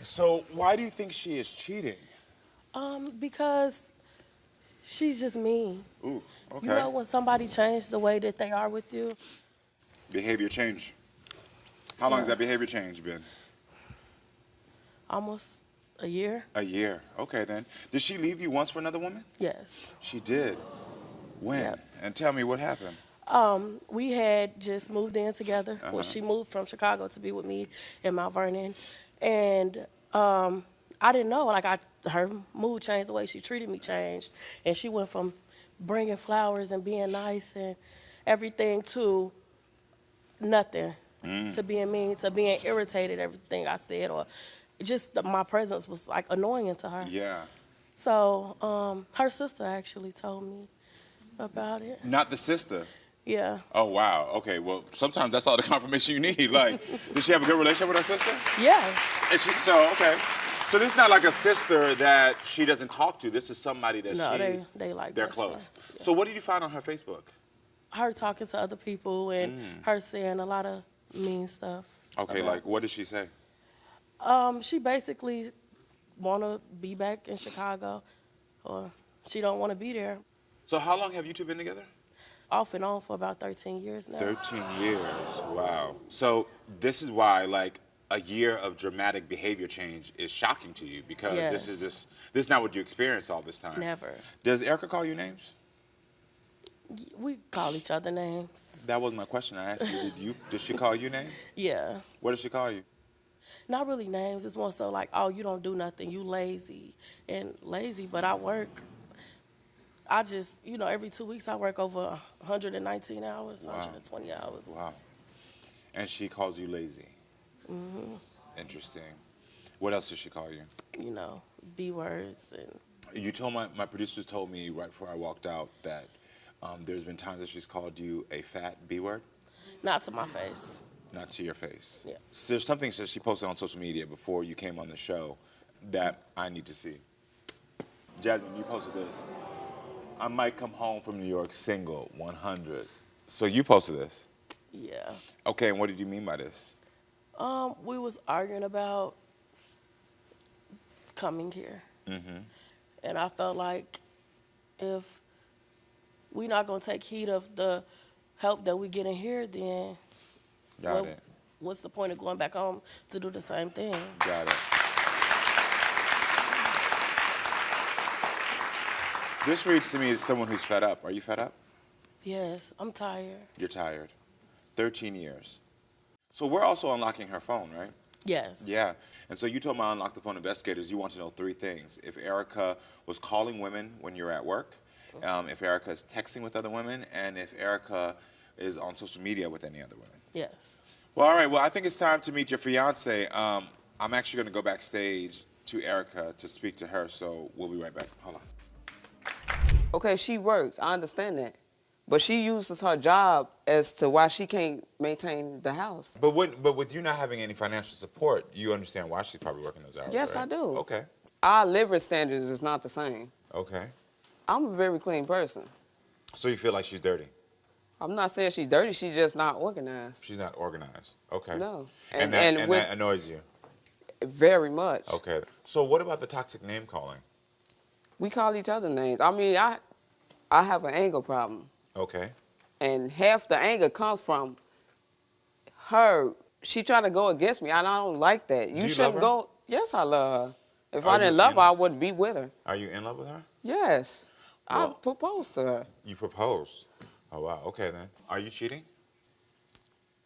So why do you think she is cheating? Because she's just mean. Ooh, okay. You know, when somebody changed the way that they are with you. Behavior change. How long has that behavior change been? Almost a year. A year. Okay, then. Did she leave you once for another woman? Yes. She did. When? Yep. And tell me what happened. We had just moved in together. Well, she moved from Chicago to be with me in Mount Vernon. And I didn't know, her mood changed, the way she treated me changed. And she went from bringing flowers and being nice and everything to nothing, to being mean, to being irritated, everything I said, or just my presence was like annoying to her. Yeah. So her sister actually told me about it. Not the sister? Yeah. Oh, wow. Okay, well, sometimes that's all the confirmation you need. Like, did she have a good relationship with her sister? Yes. And okay. So this is not like a sister that she doesn't talk to. This is somebody that they like they're best close. friends, yeah. So what did you find on her Facebook? Her talking to other people and her saying a lot of mean stuff. Okay, like what did she say? She basically want to be back in Chicago, or she don't want to be there. So how long have you two been together? Off and on for about 13 years now. 13 years, wow. So this is why, like, a year of dramatic behavior change is shocking to you, because this is not what you experienced all this time. Never. Does Erica call you names? We call each other names. That was my question I asked you. Did she call you names? Yeah. What did she call you? Not really names. It's more so like, oh, you don't do nothing. You lazy. And lazy, but I work. I just, every 2 weeks I work over 119 hours, 120 hours. Wow. And she calls you lazy? Mm-hmm. Interesting. What else did she call you? B words. And You told my producers told me right before I walked out that there's been times that she's called you a fat B word? Not to my face. Not to your face? Yeah. So there's something that she posted on social media before you came on the show that I need to see. Jasmine, you posted this. I might come home from New York single, 100. So you posted this? Yeah. Okay, and what did you mean by this? We was arguing about coming here. Mm-hmm. And I felt like if we're not going to take heed of the help that we get in here, then what's the point of going back home to do the same thing? Got it. This reads to me as someone who's fed up. Are you fed up? Yes, I'm tired. You're tired. 13 years. So we're also unlocking her phone, right? Yes. Yeah. And so you told my Unlock the Phone investigators you want to know 3 things. If Erica was calling women when you're at work, if Erica is texting with other women, and if Erica is on social media with any other women. Yes. Well, all right. Well, I think it's time to meet your fiancée. I'm actually going to go backstage to Erica to speak to her, so we'll be right back. Hold on. Okay, she works. I understand that. But she uses her job as to why she can't maintain the house. But with you not having any financial support, you understand why she's probably working those hours, Yes, right? I do. Okay. Our living standards is not the same. Okay. I'm a very clean person. So you feel like she's dirty? I'm not saying she's dirty. She's just not organized. She's not organized. Okay. No. And that annoys you? Very much. Okay. So what about the toxic name calling? We call each other names. I mean, I have an anger problem. Okay. And half the anger comes from her. She tried to go against me, and I don't like that. You shouldn't love her? go. Yes, I love her. If I didn't love her, I wouldn't be with her. Are you in love with her? Yes. Well, I proposed to her. You proposed? Oh, wow. Okay, then. Are you cheating?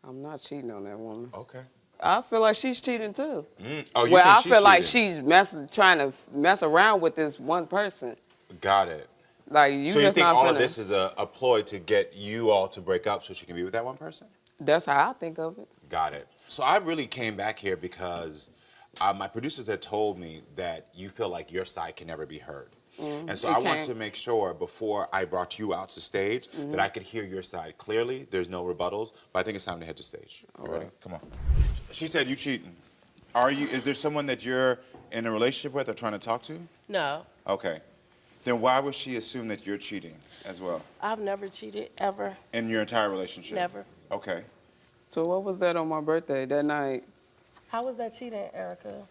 I'm not cheating on that woman. Okay. I feel like she's cheating, too. Oh, you well, think I she's feel like cheating? she's trying to mess around with this one person. Got it. Like, you so just you think not all finna... of this is a ploy to get you all to break up so she can be with that one person? That's how I think of it. Got it. So I really came back here because my producers had told me that you feel like your side can never be heard. And so I want to make sure before I brought you out to stage that I could hear your side clearly. There's no rebuttals, but I think it's time to head to stage. You ready? Come on. She said you cheating. Is there someone that you're in a relationship with or trying to talk to? No. Okay. Then why would she assume that you're cheating as well? I've never cheated, ever. In your entire relationship? Never. Okay. So what was that on my birthday that night? How was that cheating, Erica?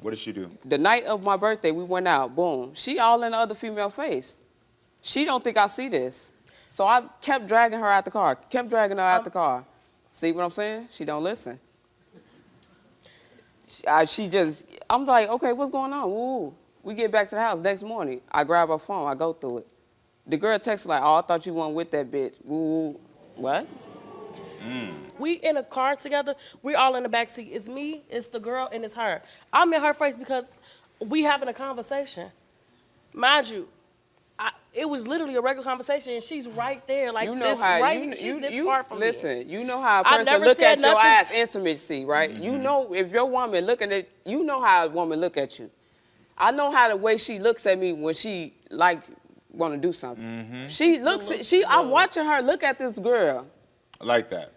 What did she do? The night of my birthday, we went out. Boom. She all in the other female face. She don't think I see this. So I kept dragging her out the car. Kept dragging her out the car. See what I'm saying? She don't listen. I'm like, okay, what's going on? Woo. We get back to the house next morning. I grab her phone. I go through it. The girl texts like, oh, I thought you weren't with that bitch. Woo. What? We in a car together. We all in the back seat. It's me, it's the girl, and it's her. I'm in her face because we having a conversation. Mind you, it was literally a regular conversation, and she's right there, like you know this, how, right? She's this far from me. Listen, you know how a I person never look said at your nothing. ass intimacy, right? You know if your woman looking at, you know how a woman look at you. I know how the way she looks at me when she like want to do something. She looks, I'm watching her look at this girl. I like that.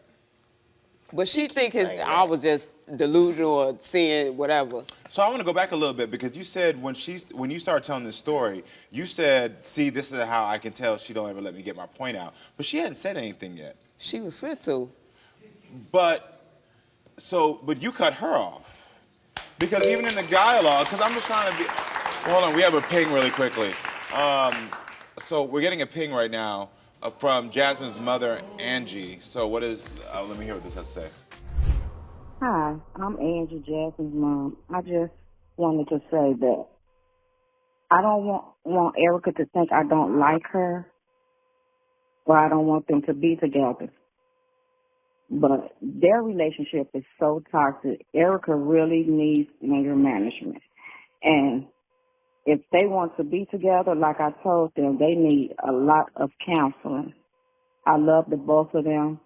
But she think I was just delusional or seeing whatever. So I want to go back a little bit because you said when you started telling this story, you said, see, this is how I can tell she don't ever let me get my point out. But she hadn't said anything yet. She was fit to. But you cut her off. Because even in the dialogue, because I'm just trying to be, hold on, we have a ping really quickly. So we're getting a ping right now from Jasmine's mother, Angie. So what is, let me hear what this has to say. Hi, I'm Angie, Jasmine's mom. I just wanted to say that I don't want Erica to think I don't like her or I don't want them to be together. But their relationship is so toxic. Erica really needs anger management. And if they want to be together, like I told them, they need a lot of counseling. I love the both of them,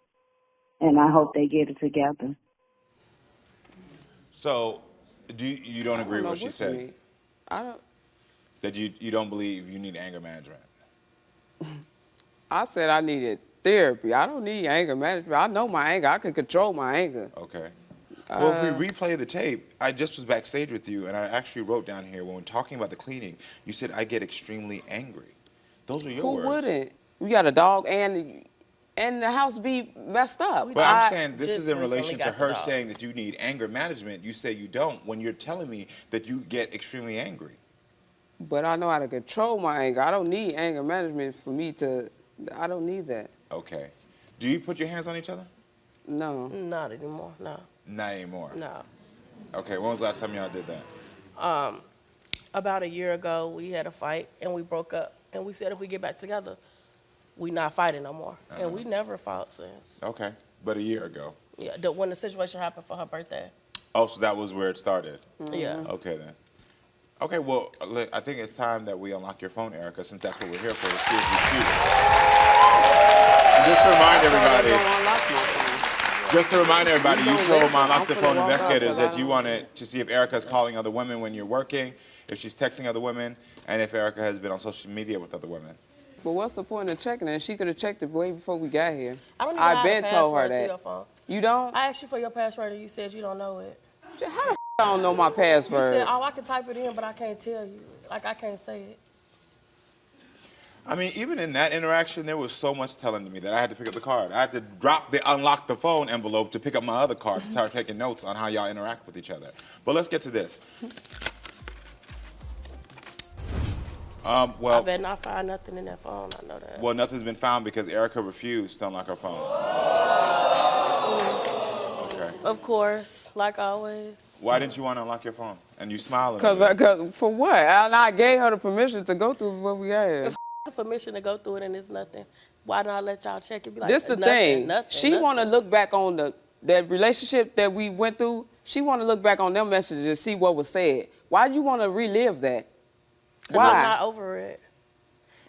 and I hope they get it together. So, you don't agree with what she said? I don't. That you don't believe you need anger management? I said I needed therapy. I don't need anger management. I know my anger. I can control my anger. Okay. Well, if we replay the tape, I just was backstage with you, and I actually wrote down here when we're talking about the cleaning, you said, I get extremely angry. Those are your words. Who wouldn't? We got a dog and the house be messed up. But I'm saying this is in relation to her saying that you need anger management. You say you don't when you're telling me that you get extremely angry. But I know how to control my anger. I don't need anger management for me to, I don't need that. Okay. Do you put your hands on each other? No. Not anymore, no. Not anymore? No. Okay, when was the last time y'all did that? About a year ago, we had a fight, and we broke up. And we said if we get back together, we not fighting no more. And we never fought since. Okay, but a year ago. Yeah, when the situation happened for her birthday. Oh, so that was where it started? Yeah. Okay, then. Okay, well, look, I think it's time that we unlock your phone, Erica, since that's what we're here for. Let's see if you Just to remind everybody, you told my Unlock the Phone investigators that you wanted to see if Erica's calling other women when you're working, if she's texting other women, and if Erica has been on social media with other women. But what's the point of checking it? She could have checked it way before we got here. I don't even have been a told her password to that. your phone. You don't? I asked you for your password, and you said you don't know it. How the I don't know my You password? said, oh, I can type it in, but I can't tell you. Like, I can't say it. I mean, even in that interaction, there was so much telling to me that I had to pick up the card. I had to drop the Unlock the Phone envelope to pick up my other card and start taking notes on how y'all interact with each other. But let's get to this. Well, I better not find nothing in that phone, I know that. Well, nothing's been found because Erica refused to unlock her phone. Okay. Of course, like always. Why didn't you want to unlock your phone? And you smiling. Cause for what? And I gave her the permission to go through what we got here. If the permission to go through it and it's nothing, why not let y'all check it? Be like, This the thing. She want to look back on that relationship that we went through. She want to look back on them messages and see what was said. Why do you want to relive that? Because I'm not over it.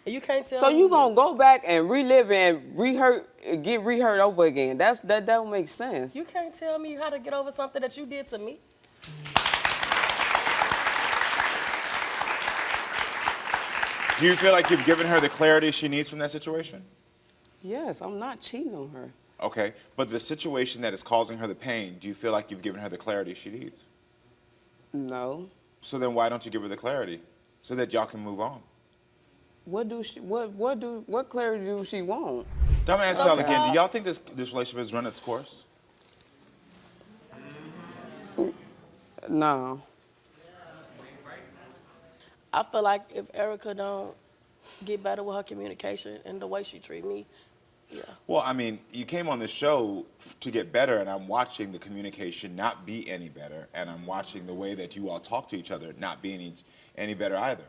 And you can't tell So me. you gonna go back and relive and get rehurt over again? That don't make sense. You can't tell me how to get over something that you did to me. Do you feel like you've given her the clarity she needs from that situation? Yes, I'm not cheating on her. Okay, but the situation that is causing her the pain, do you feel like you've given her the clarity she needs? No. So then why don't you give her the clarity so that y'all can move on? What clarity do she want? Let me ask y'all again. Do y'all think this relationship has run its course? No. I feel like if Erica don't get better with her communication and the way she treat me, yeah. Well, I mean, you came on the show to get better, and I'm watching the communication not be any better, and I'm watching the way that you all talk to each other not be any better either.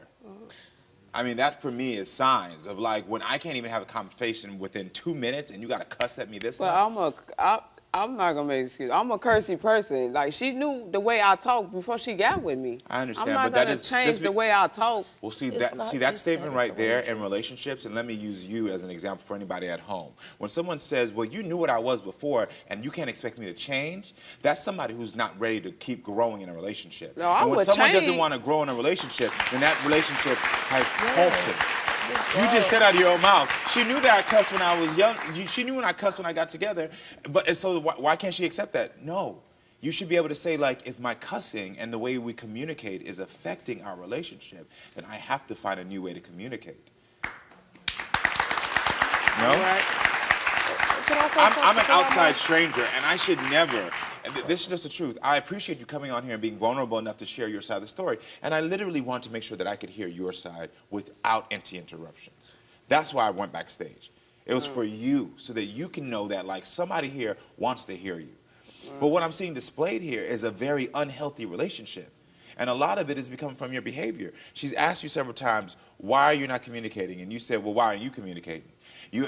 I mean, that for me is signs of like when I can't even have a conversation within 2 minutes, and you got to cuss at me this much. Well, I'm not gonna make excuses. I'm a cursy person. Like, she knew the way I talk before she got with me. I understand, I'm not but that gonna is change the way I talk. Well, see It's that not that just statement that, right it's the there way you in relationships, and let me use you as an example for anybody at home. When someone says, "Well, you knew what I was before, and you can't expect me to change," that's somebody who's not ready to keep growing in a relationship. No, I and when would someone doesn't change. want to grow in a relationship, then that relationship has halted. You just said out of your own mouth, she knew that I cussed when I was young. She knew when I cussed when I got together. And so why can't she accept that? No. You should be able to say, like, if my cussing and the way we communicate is affecting our relationship, then I have to find a new way to communicate. No? Right. Can I say I'm something, an Karamo? outside stranger, and I should never. And this is just the truth. I appreciate you coming on here and being vulnerable enough to share your side of the story. And I literally want to make sure that I could hear your side without any interruptions. That's why I went backstage. It was for you, so that you can know that, like, somebody here wants to hear you. But what I'm seeing displayed here is a very unhealthy relationship. And a lot of it is becoming from your behavior. She's asked you several times, why are you not communicating? And you said, well, why are you communicating?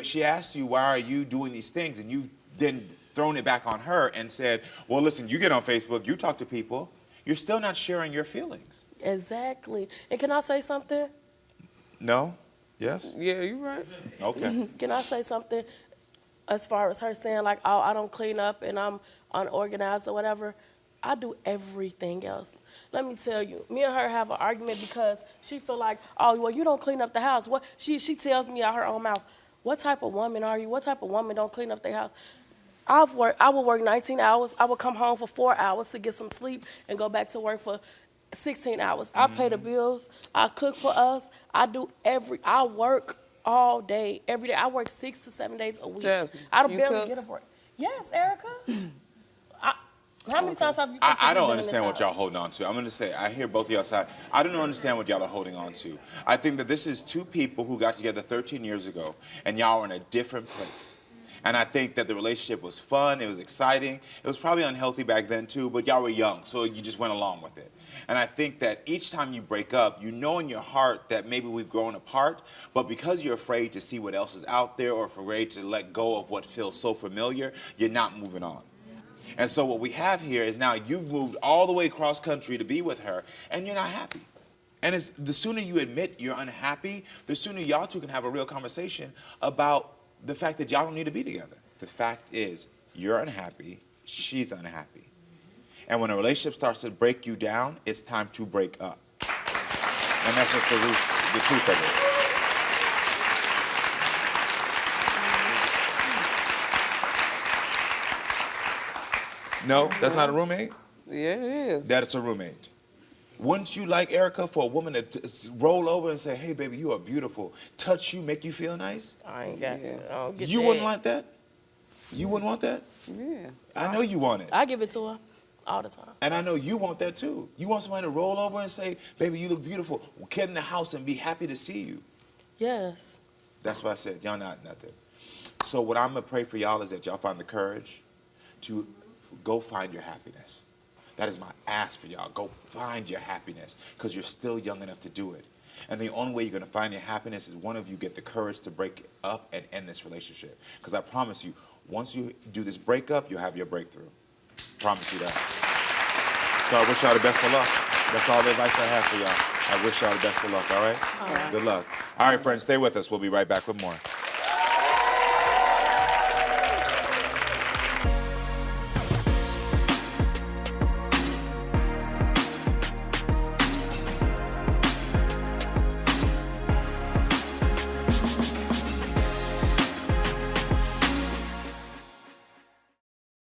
She asked you, why are you doing these things? And you then thrown it back on her and said, well, listen, you get on Facebook, you talk to people. You're still not sharing your feelings. Exactly. And can I say something? No? Yes? Yeah, you're right. Okay. Can I say something as far as her saying, like, oh, I don't clean up and I'm unorganized or whatever? I do everything else. Let me tell you, me and her have an argument because she feel like, oh, well, you don't clean up the house. What? She tells me out her own mouth, what type of woman are you? What type of woman don't clean up their house? I would work 19 hours. I would come home for 4 hours to get some sleep and go back to work for 16 hours. I pay the bills. I cook for us. I work all day, every day. I work 6 to 7 days a week. Jasmine, I don't you barely cook? get up work. Yes, Erica. How many times have you cooked I since don't you've been in understand this what y'all house? holding on to. I'm going to say, I hear both of y'all side. I don't understand what y'all are holding on to. I think that this is two people who got together 13 years ago, and y'all are in a different place. And I think that the relationship was fun, it was exciting. It was probably unhealthy back then too, but y'all were young, so you just went along with it. And I think that each time you break up, you know in your heart that maybe we've grown apart, but because you're afraid to see what else is out there or afraid to let go of what feels so familiar, you're not moving on. And so what we have here is now you've moved all the way across country to be with her, and you're not happy. And the sooner you admit you're unhappy, the sooner y'all two can have a real conversation about the fact that y'all don't need to be together. The fact is, you're unhappy, she's unhappy. And when a relationship starts to break you down, it's time to break up. And that's just the truth of it. No, that's not a roommate? Yeah, it is. That's a roommate. Wouldn't you like, Erica, for a woman to roll over and say, hey, baby, you are beautiful, touch you, make you feel nice? I ain't got it. I don't get You that. wouldn't like that? You wouldn't want that? Yeah. I know you want it. I give it to her all the time. And I know you want that too. You want somebody to roll over and say, baby, you look beautiful, get in the house and be happy to see you. Yes. That's why I said, y'all not nothing. So what I'm going to pray for y'all is that y'all find the courage to go find your happiness. That is my ask for y'all. Go find your happiness because you're still young enough to do it. And the only way you're going to find your happiness is one of you get the courage to break up and end this relationship. Because I promise you, once you do this breakup, you'll have your breakthrough. Promise you that. So I wish y'all the best of luck. That's all the advice I have for y'all. I wish y'all the best of luck, all right? All right. Good luck. All right, friends, stay with us. We'll be right back with more.